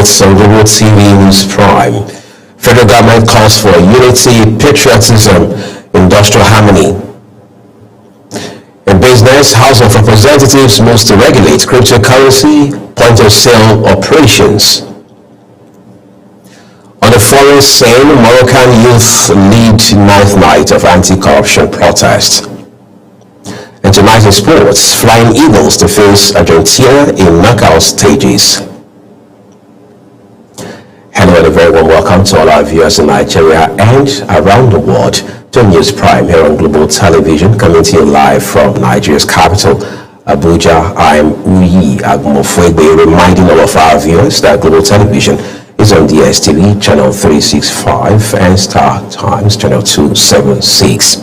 minutes on Global TV News Prime. Federal government calls for unity, patriotism, industrial harmony. In business, House of Representatives moves to regulate cryptocurrency point-of-sale operations. On the foreign scene, Moroccan youth lead 9th night of anti-corruption protest. And tonight in sports, Flying Eagles to face Argentina in knockout stages. Hello and a very warm welcome to all our viewers in Nigeria and around the world to News Prime here on Global Television, coming to you live from Nigeria's capital, Abuja. I'm Uyi Agumofwegbe, reminding all of our viewers that Global Television is on DSTV channel 365 and Star Times channel 276.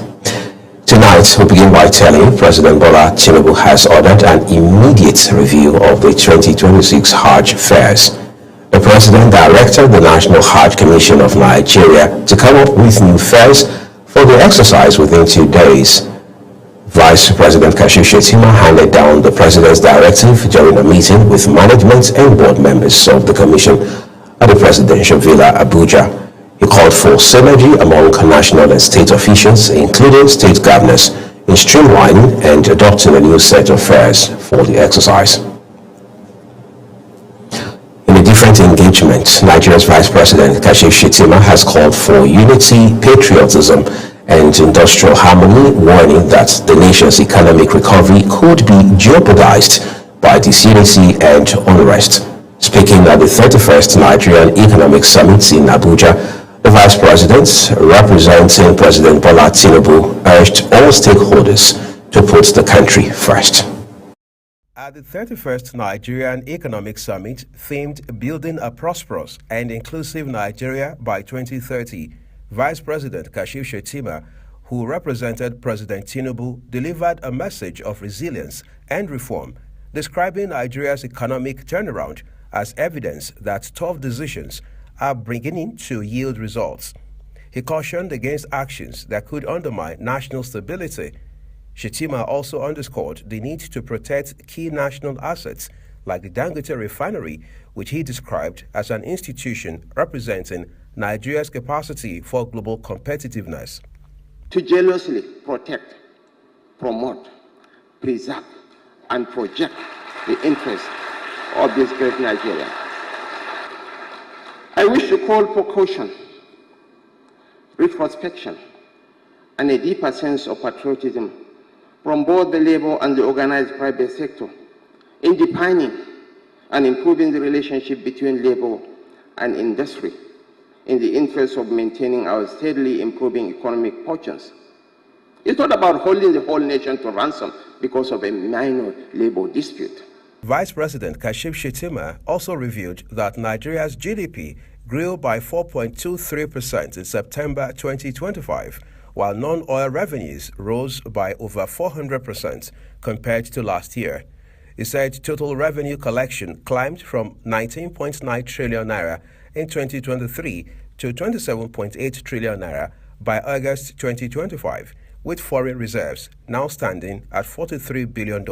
Tonight, we begin by telling you President Bola Tinubu has ordered an immediate review of the 2026 Hajj fairs. The President directed the National Hajj Commission of Nigeria to come up with new fares for the exercise within 2 days. Vice President Kashim Shettima handed down the President's directive during a meeting with management and board members of the Commission at the Presidential Villa, Abuja. He called for synergy among national and state officials, including state governors, in streamlining and adopting a new set of fares for the exercise. In a different engagement, Nigeria's Vice President Kashim Shettima has called for unity, patriotism, and industrial harmony, warning that the nation's economic recovery could be jeopardized by disunity and unrest. Speaking at the 31st Nigerian Economic Summit in Abuja, the Vice President, representing President Bola Tinubu, urged all stakeholders to put the country first. At the 31st Nigerian Economic Summit, themed Building a Prosperous and Inclusive Nigeria by 2030, Vice President Kashim Shettima, who represented President Tinubu, delivered a message of resilience and reform, describing Nigeria's economic turnaround as evidence that tough decisions are beginning to yield results. He cautioned against actions that could undermine national stability. Shettima also underscored the need to protect key national assets like the Dangote refinery, which he described as an institution representing Nigeria's capacity for global competitiveness. To jealously protect, promote, preserve, and project the interests of this great Nigeria. I wish to call for caution, retrospection, and a deeper sense of patriotism from both the labor and the organized private sector in defining and improving the relationship between labor and industry in the interest of maintaining our steadily improving economic fortunes. It's not about holding the whole nation to ransom because of a minor labor dispute. Vice President Kashim Shettima also revealed that Nigeria's GDP grew by 4.23% in September 2025, while non-oil revenues rose by over 400% compared to last year. He said total revenue collection climbed from 19.9 trillion naira in 2023 to 27.8 trillion naira by August 2025, with foreign reserves now standing at $43 billion.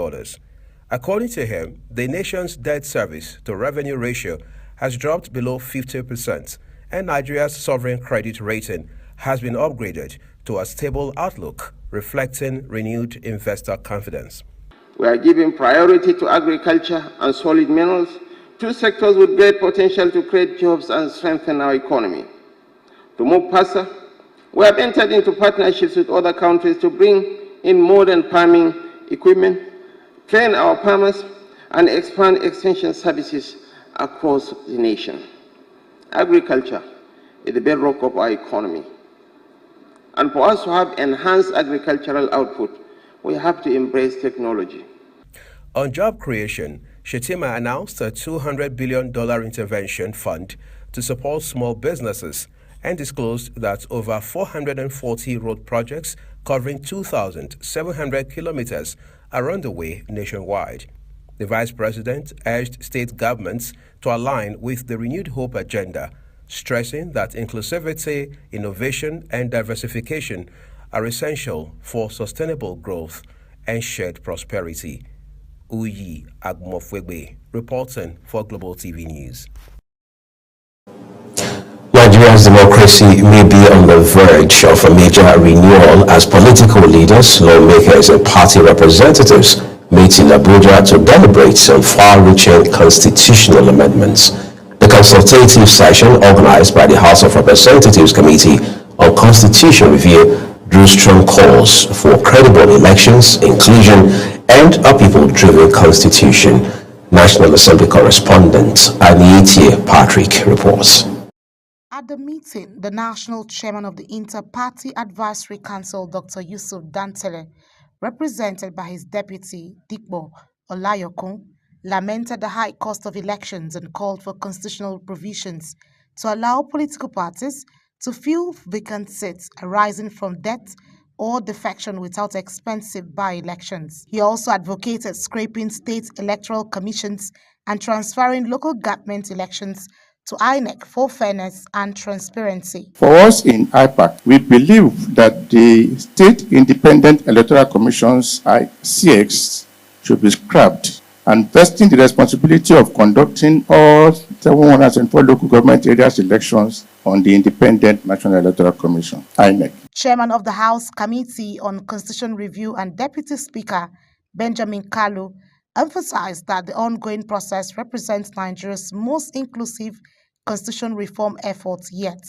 According to him, the nation's debt service to revenue ratio has dropped below 50%, and Nigeria's sovereign credit rating has been upgraded to a stable outlook, reflecting renewed investor confidence. We are giving priority to agriculture and solid minerals, two sectors with great potential to create jobs and strengthen our economy. To move faster, we have entered into partnerships with other countries to bring in modern farming equipment, train our farmers, and expand extension services across the nation. Agriculture is the bedrock of our economy. And for us to have enhanced agricultural output, we have to embrace technology. On job creation, Shettima announced a $200 billion intervention fund to support small businesses and disclosed that over 440 road projects covering 2,700 kilometers are underway nationwide. The Vice President urged state governments to align with the Renewed Hope agenda, stressing that inclusivity, innovation, and diversification are essential for sustainable growth and shared prosperity. Uyi Agumofwegbe, reporting for Global TV News. Nigeria's democracy may be on the verge of a major renewal as political leaders, lawmakers, and party representatives meet in Abuja to deliberate on far-reaching constitutional amendments. The consultative session organized by the House of Representatives Committee on Constitution Review drew strong calls for credible elections, inclusion, and a people-driven constitution. National Assembly correspondent Aniete Patrick reports. At the meeting, the national chairman of the Inter-Party Advisory Council, Dr. Yusuf Dantele, represented by his deputy, Dikbo Olayokun, lamented the high cost of elections and called for constitutional provisions to allow political parties to fill vacant seats arising from death or defection without expensive by-elections. He also advocated scrapping state electoral commissions and transferring local government elections to INEC for fairness and transparency. For us in IPAC, we believe that the State Independent Electoral Commission's CX should be scrapped and vesting the responsibility of conducting all 704 local government areas elections on the Independent National Electoral Commission, INEC. Chairman of the House Committee on Constitution Review and Deputy Speaker Benjamin Kalu emphasized that the ongoing process represents Nigeria's most inclusive constitution reform efforts yet,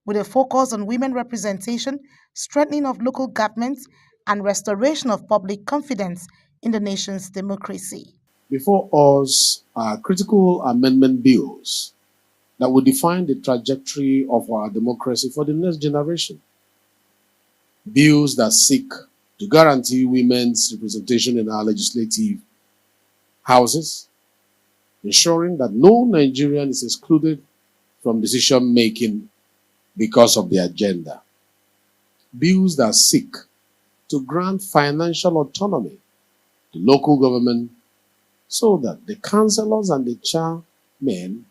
with a focus on women representation, strengthening of local governments, and restoration of public confidence in the nation's democracy. Before us are critical amendment bills that will define the trajectory of our democracy for the next generation. Bills that seek to guarantee women's representation in our legislative houses, ensuring that no Nigerian is excluded from decision-making because of the agenda. Bills that seek to grant financial autonomy to local government so that the councillors and the chairmen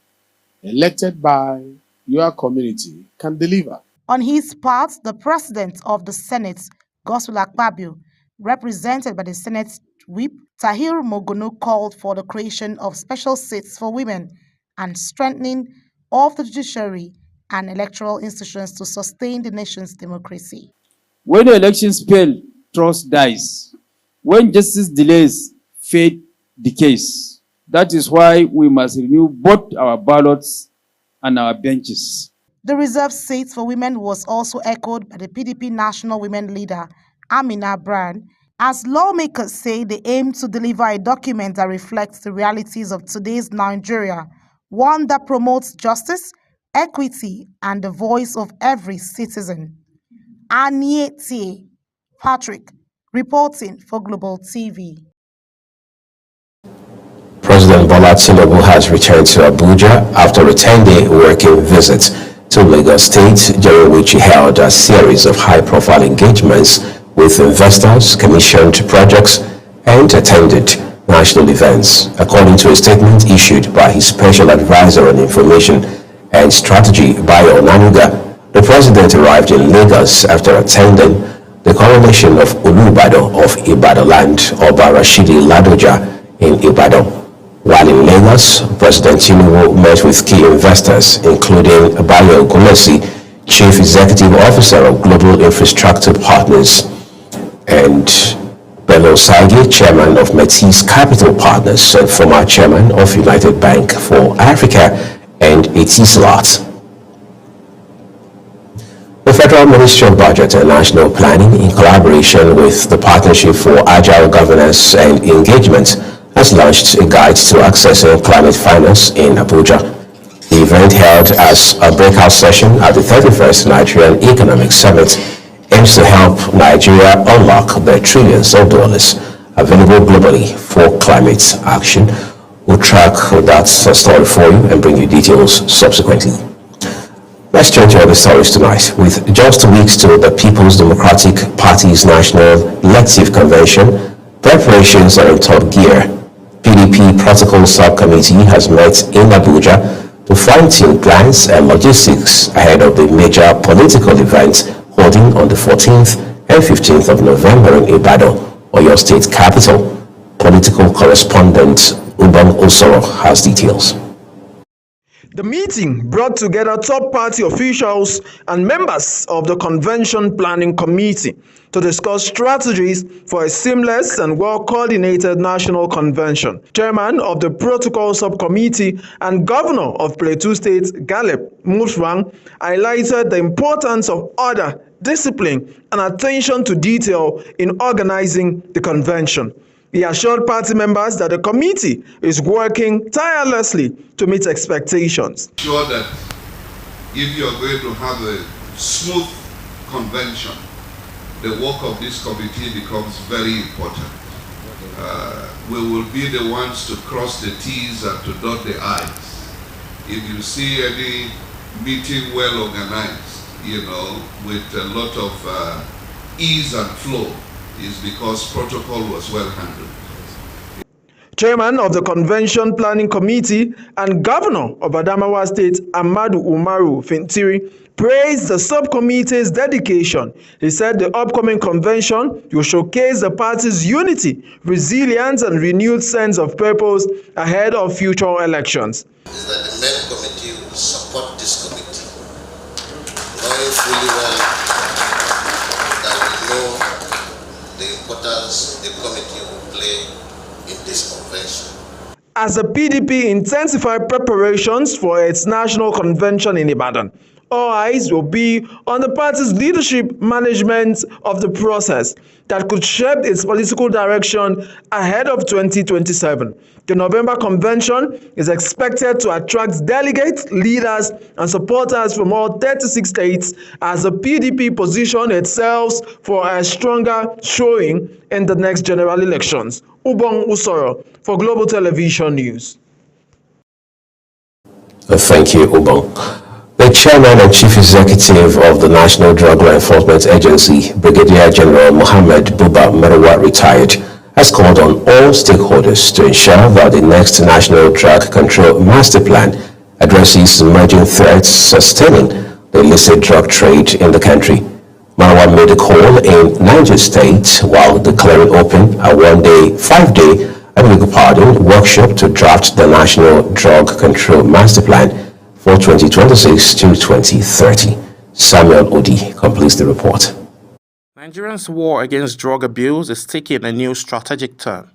elected by your community can deliver. On his part, the President of the Senate, Godswill Akpabio, represented by the Senate Whip, Tahir Mogono, called for the creation of special seats for women and strengthening of the judiciary and electoral institutions to sustain the nation's democracy. When the elections fail, trust dies. When justice delays, faith decays. That is why we must renew both our ballots and our benches. The reserved seats for women was also echoed by the PDP national women leader, Amina Brand, as lawmakers say they aim to deliver a document that reflects the realities of today's Nigeria, one that promotes justice, equity, and the voice of every citizen. Aniete Patrick, reporting for Global TV. President Bola Tinubu has returned to Abuja after a 10-day working visit to Lagos State, during which he held a series of high-profile engagements with investors, commissioned projects, and attended national events. According to a statement issued by his special advisor on information and strategy, Bayo Onanuga, the president arrived in Lagos after attending the coronation of Olubadan of Ibadan land, Oba Rashidi Ladoja in Ibadan. While in Lagos, President Tinubu met with key investors, including Bayo Ogunlesi, Chief Executive Officer of Global Infrastructure Partners, and Bello Sagi, Chairman of Metis Capital Partners and former Chairman of United Bank for Africa, and Etisalat. The Federal Ministry of Budget and National Planning, in collaboration with the Partnership for Agile Governance and Engagement, has launched a guide to accessing climate finance in Abuja. The event, held as a breakout session at the 31st Nigerian Economic Summit, aims to help Nigeria unlock the trillions of dollars available globally for climate action. We'll track that story for you and bring you details subsequently. Let's turn to other stories tonight. With just weeks to the People's Democratic Party's National Elective Convention, preparations are in top gear. PDP Protocol Subcommittee has met in Abuja to fine-tune plans and logistics ahead of the major political events holding on the 14th and 15th of November in Ibadan, Oyo State capital. Political correspondent Ubang Osoro has details. The meeting brought together top party officials and members of the Convention Planning Committee to discuss strategies for a seamless and well-coordinated national convention. Chairman of the Protocol Subcommittee and Governor of Plateau State, Galeb Mutfwang, highlighted the importance of order, discipline, and attention to detail in organizing the convention. He assured party members that the committee is working tirelessly to meet expectations. Sure that if you are going to have a smooth convention, the work of this committee becomes very important. We will be the ones to cross the T's and to dot the I's. If you see any meeting well organized, with a lot of ease and flow, is because protocol was well handled. Chairman of the Convention Planning Committee and Governor of Adamawa State, Amadu Umaru Fintiri, praised the subcommittee's dedication. He said the upcoming convention will showcase the party's unity, resilience, and renewed sense of purpose ahead of future elections. Is that the main committee will support this committee, knowing fully well that we know the importance the committee will play in this convention. As the PDP intensified preparations for its national convention in Ibadan, all eyes will be on the party's leadership management of the process that could shape its political direction ahead of 2027. The November convention is expected to attract delegates, leaders, and supporters from all 36 states as the PDP positions itself for a stronger showing in the next general elections. Ubong Usoro for Global Television News. Thank you, Ubong. The Chairman and Chief Executive of the National Drug Law Enforcement Agency, Brigadier General Mohammed Buba Marwa, retired, has called on all stakeholders to ensure that the next National Drug Control Master Plan addresses emerging threats sustaining the illicit drug trade in the country. Marwa made a call in Niger State while declaring open a one-day, 5-day, workshop to draft the National Drug Control Master Plan for 2026 to 2030. Samuel Odi completes the report. Nigeria's war against drug abuse is taking a new strategic turn.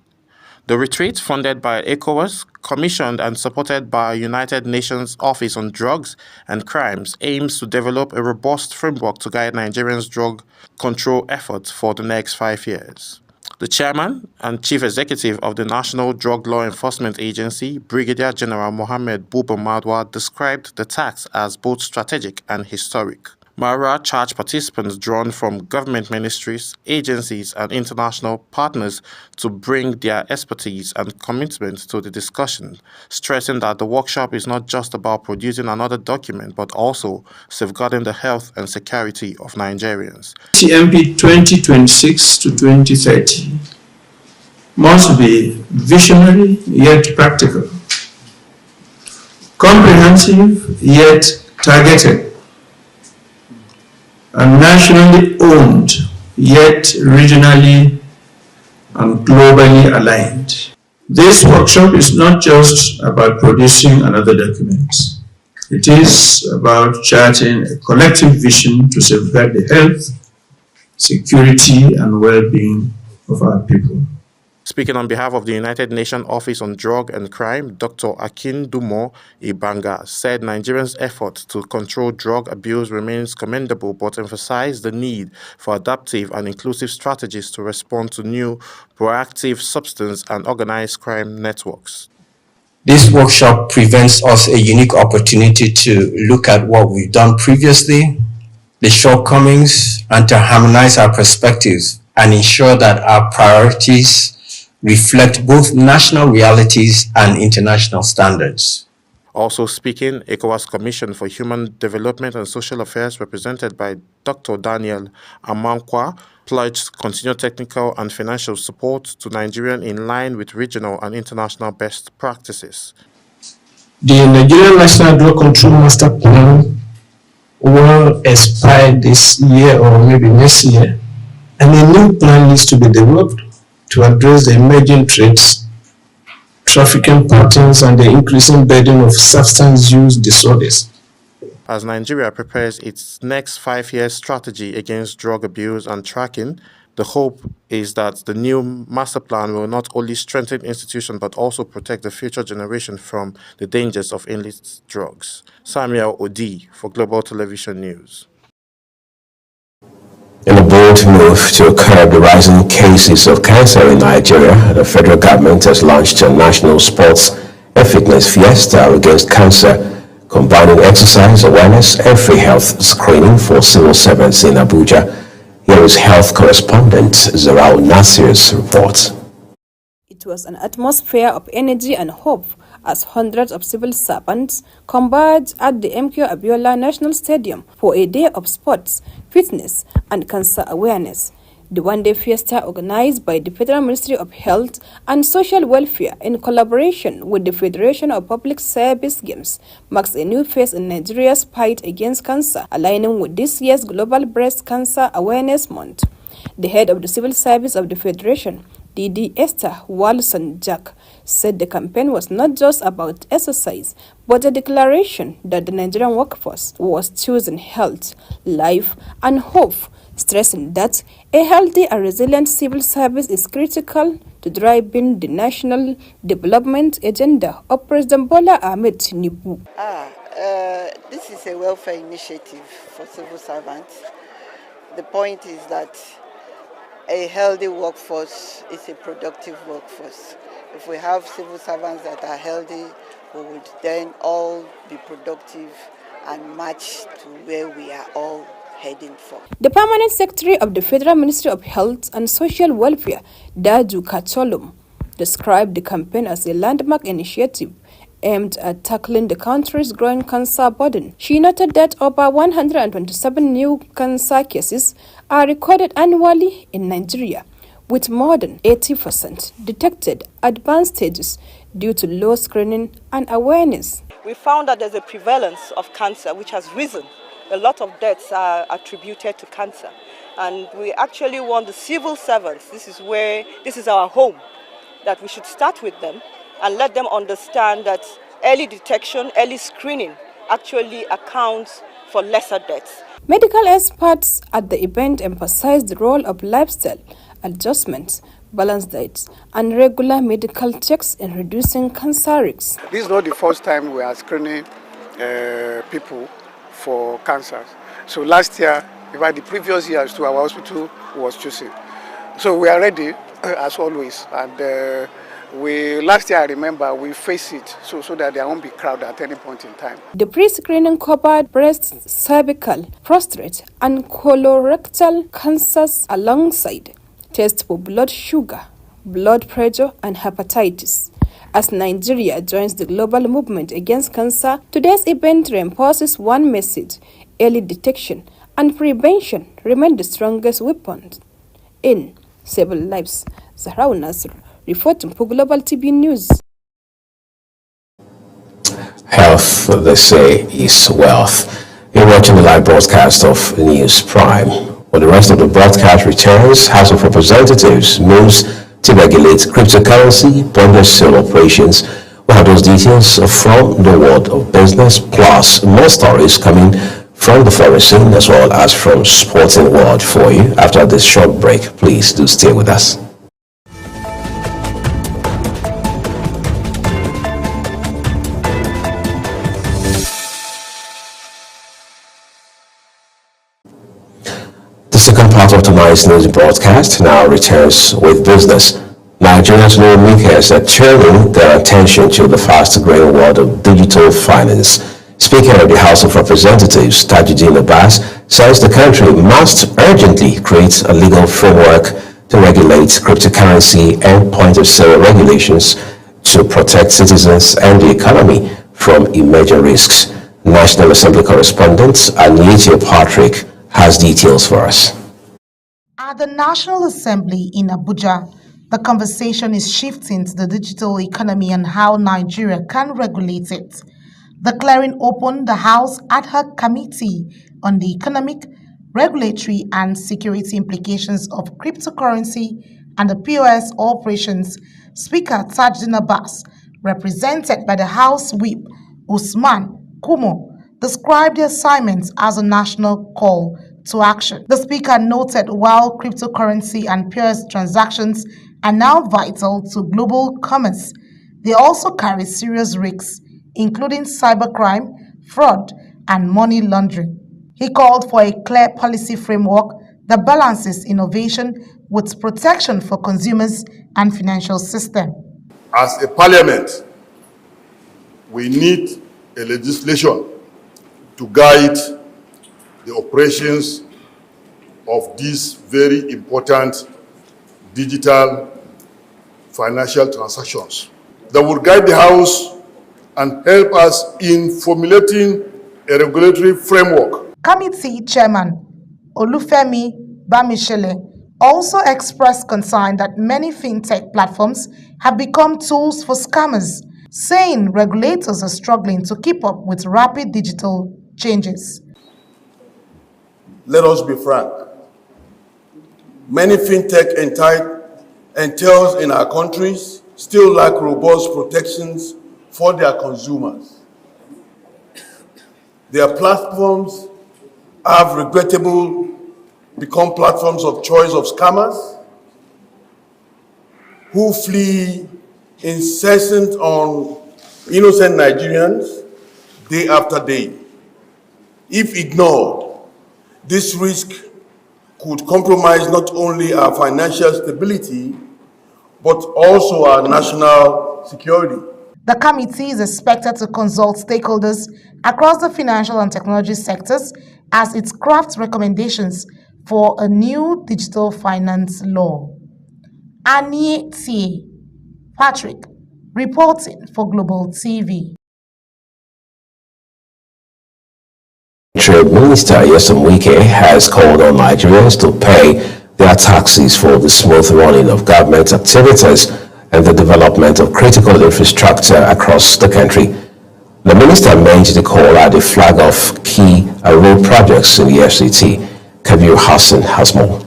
The retreat, funded by ECOWAS, commissioned and supported by United Nations Office on Drugs and Crimes, aims to develop a robust framework to guide Nigeria's drug control efforts for the next 5 years. The chairman and chief executive of the National Drug Law Enforcement Agency, Brigadier General Mohammed Buba Marwa, described the task as both strategic and historic. Marwa charged participants drawn from government ministries, agencies, and international partners to bring their expertise and commitment to the discussion, stressing that the workshop is not just about producing another document, but also safeguarding the health and security of Nigerians. CMP 2026 to 2030 must be visionary yet practical, comprehensive yet targeted, and nationally owned, yet regionally and globally aligned. This workshop is not just about producing another document. It is about charting a collective vision to safeguard the health, security, and well-being of our people. Speaking on behalf of the United Nations Office on Drug and Crime, Dr. Akindumo Ibanga said Nigeria's effort to control drug abuse remains commendable, but emphasized the need for adaptive and inclusive strategies to respond to new, proactive substance and organized crime networks. This workshop presents us a unique opportunity to look at what we've done previously, the shortcomings, and to harmonize our perspectives and ensure that our priorities reflect both national realities and international standards. Also speaking, ECOWAS Commission for Human Development and Social Affairs, represented by Dr. Daniel Amankwa, pledged continued technical and financial support to Nigeria in line with regional and international best practices. The Nigerian National Drug Control Master Plan will expire this year or maybe next year, and a new plan needs to be developed to address the emerging threats trafficking patterns, and the increasing burden of substance use disorders. As Nigeria prepares its next 5-year strategy against drug abuse and tracking, the hope is that the new master plan will not only strengthen institutions but also protect the future generation from the dangers of illicit drugs. Samuel Odi for Global Television News. In a bold move to curb the rising cases of cancer in Nigeria, the federal government has launched a national sports and fitness fiesta against cancer, combining exercise awareness and free health screening for civil servants in Abuja. Here is health correspondent Zarau Nasir's report. It was an atmosphere of energy and hope as hundreds of civil servants converged at the MK Abiola National Stadium for a day of sports, fitness, and cancer awareness. The one-day fiesta, organized by the Federal Ministry of Health and Social Welfare in collaboration with the Federation of Public Service Games, marks a new phase in Nigeria's fight against cancer, aligning with this year's Global Breast Cancer Awareness Month. The head of the Civil Service of the Federation, DD Esther Walson Jack, said the campaign was not just about exercise, but a declaration that the Nigerian workforce was choosing health, life, and hope, stressing that a healthy and resilient civil service is critical to driving the national development agenda of President Bola Ahmed Tinubu. This is a welfare initiative for civil servants. The point is that a healthy workforce is a productive workforce. If we have civil servants that are healthy, we would then all be productive and match to where we are all heading for. The Permanent Secretary of the Federal Ministry of Health and Social Welfare, Daju Kacholum, described the campaign as a landmark initiative aimed at tackling the country's growing cancer burden. She noted that over 127 new cancer cases are recorded annually in Nigeria, with more than 80% detected at advanced stages due to low screening and awareness. We found that there's a prevalence of cancer which has risen. A lot of deaths are attributed to cancer, and we actually want the civil servants, this is our home, that we should start with them and let them understand that early detection, early screening actually accounts for lesser deaths. Medical experts at the event emphasized the role of lifestyle adjustments, balanced diets, and regular medical checks in reducing cancer risks. This is not the first time we are screening people for cancers. So last year, in fact the previous years too, our hospital was chosen. So we are ready as always, and last year I remember we face it so that there won't be crowd at any point in time. The pre-screening covered breast, cervical, prostate, and colorectal cancers alongside tests for blood sugar, blood pressure, and hepatitis. As Nigeria joins the global movement against cancer, today's event reinforces one message: early detection and prevention remain the strongest weapons in saving lives. Zarau Nasir, reporting for Global TV News. Health, they say, is wealth. You're watching the live broadcast of News Prime. When the rest of the broadcast returns, House of Representatives moves to regulate cryptocurrency point-of-sale operations. We'll have those details from the world of business, plus more stories coming from the foreign scene as well as from sporting world for you. After this short break, please do stay with us. The second part of tonight's news broadcast now returns with business. Nigeria's lawmakers are turning their attention to the fast-growing world of digital finance. Speaker of the House of Representatives, Tajuddin Abbas, says the country must urgently create a legal framework to regulate cryptocurrency and point-of-sale regulations to protect citizens and the economy from emerging risks. National Assembly correspondent Anyetia Patrick has details for us. At the National Assembly in Abuja, the conversation is shifting to the digital economy and how Nigeria can regulate it. The clearing opened the House Ad Hoc Committee on the economic, regulatory, and security implications of cryptocurrency and the POS operations Speaker Tajuddin Abbas, represented by the House Whip Usman Kumo, described the assignment as a national call to action. The speaker noted while cryptocurrency and peer transactions are now vital to global commerce, they also carry serious risks, including cybercrime, fraud, and money laundering. He called for a clear policy framework that balances innovation with protection for consumers and financial system. As a parliament, we need a legislation to guide the operations of these very important digital financial transactions that will guide the House and help us in formulating a regulatory framework. Committee Chairman Olufemi Bamishele also expressed concern that many fintech platforms have become tools for scammers, saying regulators are struggling to keep up with rapid digital changes. Let us be frank. Many fintech entails in our countries still lack robust protections for their consumers. Their platforms have regrettably become platforms of choice of scammers who flee incessant on innocent Nigerians day after day. If ignored, this risk could compromise not only our financial stability, but also our national security. The committee is expected to consult stakeholders across the financial and technology sectors as it crafts recommendations for a new digital finance law. Anie T. Patrick, reporting for Global TV. Trade Minister Nyesom Wike has called on Nigerians to pay their taxes for the smooth running of government activities and the development of critical infrastructure across the country. The minister made the call at the flag of key road projects in the FCT. Kabir Hassan has more.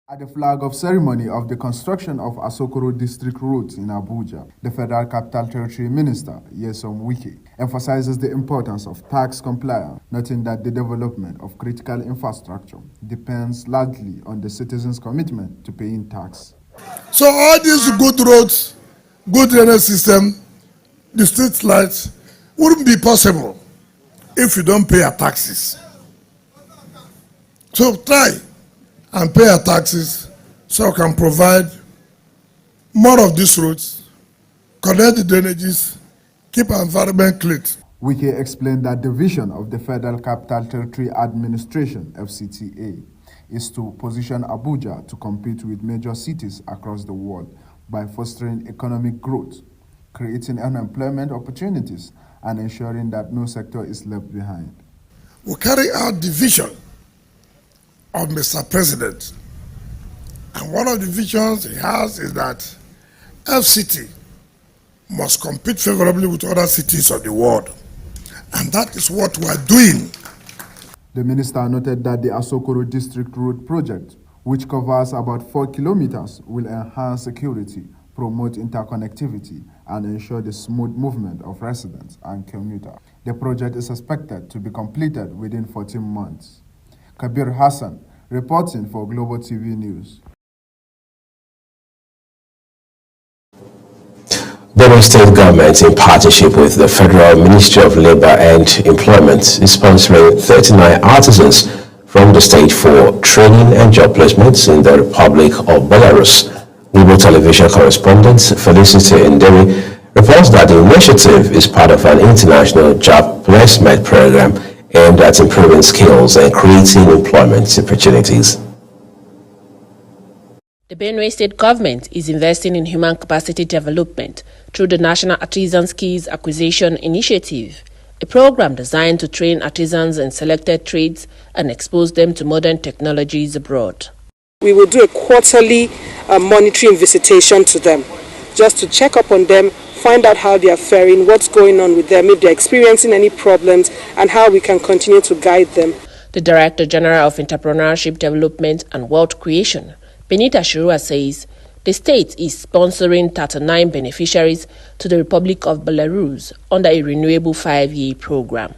At the flag of ceremony of the construction of Asokoro District Roads in Abuja, the Federal Capital Territory Minister, Nyesom Wike, emphasizes the importance of tax compliance, noting that the development of critical infrastructure depends largely on the citizens' commitment to paying tax. So all these good roads, good drainage system, the street lights wouldn't be possible if you don't pay your taxes. So try and pay your taxes so you can provide more of these roads, connect the drainages, keep our environment clean. Wike explained that the vision of the Federal Capital Territory Administration, FCTA, is to position Abuja to compete with major cities across the world by fostering economic growth, creating unemployment opportunities, and ensuring that no sector is left behind. We carry out the vision of Mr. President. And one of the visions he has is that FCT must compete favorably with other cities of the world. And that is what we are doing. The minister noted that the Asokoro District Road project, which covers about 4 kilometers, will enhance security, promote interconnectivity, and ensure the smooth movement of residents and commuters. The project is expected to be completed within 14 months. Kabir Hassan, reporting for Global TV News. Benue State government, in partnership with the Federal Ministry of Labor and Employment, is sponsoring 39 artisans from the state for training and job placements in the Republic of Belarus. Global television correspondent Felicity Nderi reports that the initiative is part of an international job placement program aimed at improving skills and creating employment opportunities. The Benue State government is investing in human capacity development through the National Artisan Skills Acquisition Initiative, a program designed to train artisans in selected trades and expose them to modern technologies abroad. We will do a quarterly monitoring visitation to them, just to check up on them, find out how they are faring, what's going on with them, if they're experiencing any problems, and how we can continue to guide them. The Director General of Entrepreneurship Development and Wealth Creation, Benita Shirua, says the state is sponsoring 39 beneficiaries to the Republic of Belarus under a renewable 5-year program.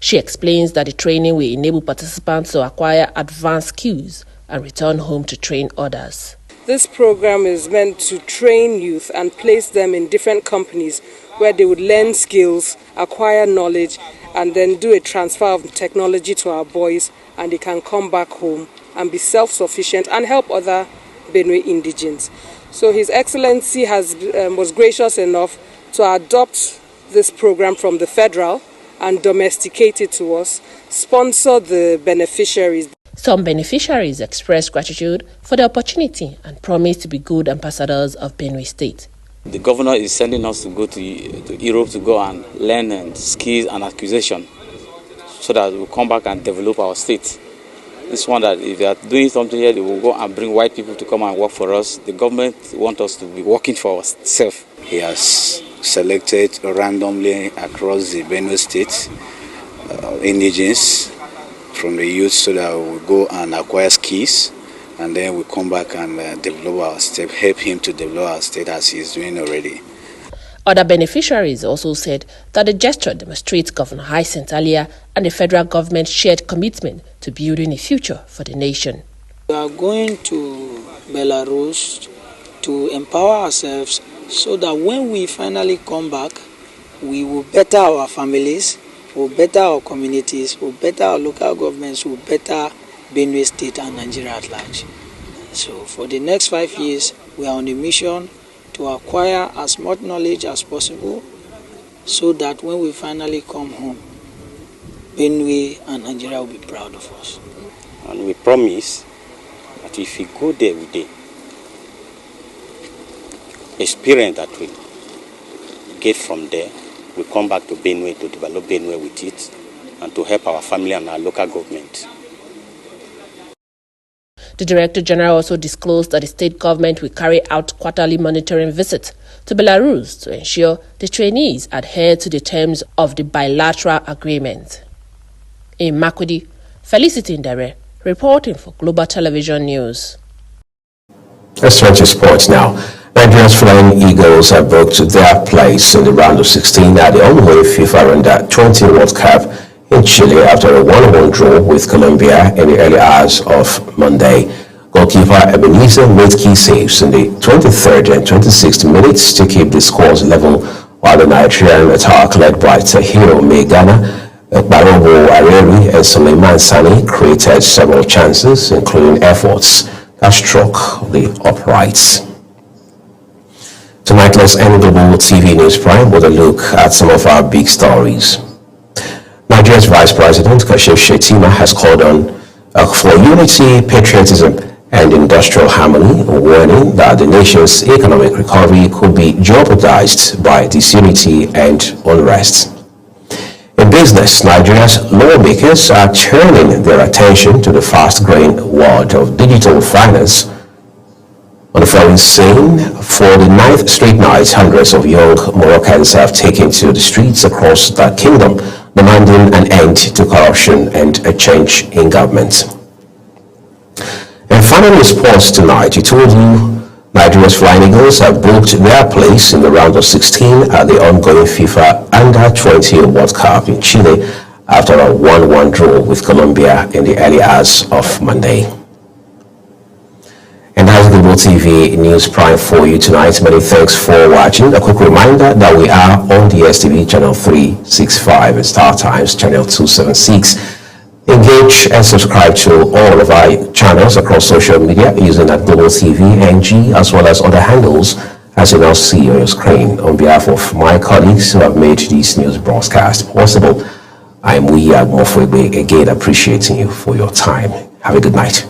She explains that the training will enable participants to acquire advanced skills and return home to train others. This program is meant to train youth and place them in different companies where they would learn skills, acquire knowledge, and then do a transfer of technology to our boys, and they can come back home and be self-sufficient and help other Benue indigents. So His Excellency was gracious enough to adopt this program from the federal and domesticate it to us, sponsor the beneficiaries. Some beneficiaries expressed gratitude for the opportunity and promised to be good ambassadors of Benue State. The governor is sending us to go to Europe to go and learn skills and acquisition so that we'll come back and develop our state. This one that if they are doing something here, they will go and bring white people to come and work for us. The government wants us to be working for ourselves. He has selected randomly across the Benue State indigents from the youth so that we go and acquire skills, and then we come back and develop our state, help him to develop our state as he is doing already. Other beneficiaries also said that the gesture demonstrates Governor Hyacinth Alia and the federal government's shared commitment to building a future for the nation. We are going to Belarus to empower ourselves so that when we finally come back, we will better our families, we will better our communities, we will better our local governments, we will better Benue State and Nigeria at large. So for the next 5 years, we are on a mission to acquire as much knowledge as possible so that when we finally come home, Benue and Nigeria will be proud of us. And we promise that if we go there with the experience that we get from there, we come back to Benue to develop Benue with it and to help our family and our local government. The Director General also disclosed that the state government will carry out quarterly monitoring visits to Belarus to ensure the trainees adhere to the terms of the bilateral agreement. In Makurdi, Felicity Ndere, reporting for Global Television News. Let's turn to sports now. Nigeria's Flying Eagles have booked their place in the round of 16 at the ongoing FIFA Under-20 World Cup in Chile after a 1-1 draw with Colombia in the early hours of Monday. Goalkeeper Ebenezer made key saves in the 23rd and 26th minutes to keep the scores level, while the Nigerian attack led by Tahiro Megana, Barobo Areri and Suleiman Sani created several chances, including efforts that struck the uprights. Tonight, let's end Global TV News Prime with a look at some of our big stories. Nigeria's Vice President Kashim Shettima has called on for unity, patriotism, and industrial harmony, warning that the nation's economic recovery could be jeopardized by disunity and unrest. In business, Nigeria's lawmakers are turning their attention to the fast-growing world of digital finance. On the foreign scene, for the 9th straight night, hundreds of young Moroccans have taken to the streets across the kingdom, demanding an end to corruption and a change in government. And finally, sports tonight, we told you Nigeria's Flying Eagles have booked their place in the round of 16 at the ongoing FIFA Under-20 World Cup in Chile after a 1-1 draw with Colombia in the early hours of Monday. And that's Global TV News Prime for you tonight. Many thanks for watching. A quick reminder that we are on the DSTV channel 365 and Star Times channel 276. Engage and subscribe to all of our channels across social media using that Global TV NG as well as other handles as you now see on your screen. On behalf of my colleagues who have made this news broadcast possible, I'm Wiya Mofwebe, again appreciating you for your time. Have a good night.